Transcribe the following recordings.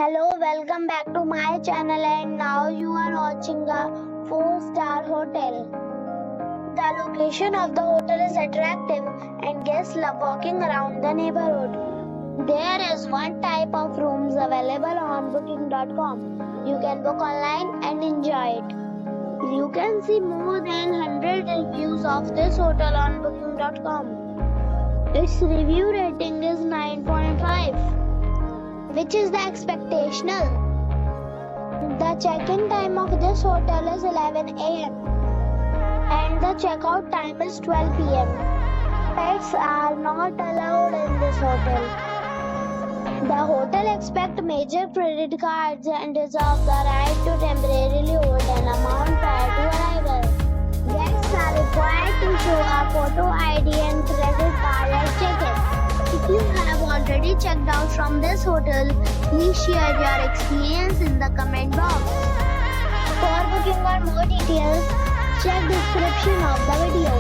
Hello, welcome back to my channel, and now you are watching a 4-star hotel. The location of the hotel is attractive and guests love walking around the neighborhood. There is one type of rooms available on booking.com. You can book online and enjoy it. You can see more than 100 reviews of this hotel on booking.com. Its review rating is 9.5. which is the expectational. The check-in time of this hotel is 11 a.m. and the check-out time is 12 p.m. Pets are not allowed in this hotel. The hotel accepts major credit cards and reserves the right to temporarily hold an amount prior to arrival. Guests are required to show a photo ID and credit card at check-in. If you have already checked out from this hotel, please share your experience in the comment box. For booking or more details, check description of the video.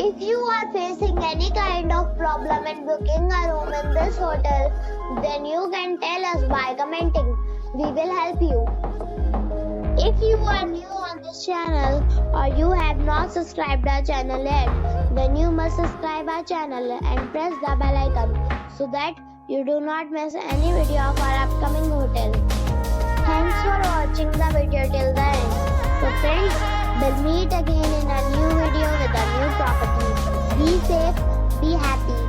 If you are facing any kind of problem in booking a room in this hotel, then you can tell us by commenting. We will help you. If you are new on this channel or you have not subscribed our channel yet, then you must subscribe our channel and press the bell icon so that you do not miss any video of our upcoming hotel. Thanks for watching the video till the end. So friends, we'll meet again in a new video with a new property. Be safe, be happy.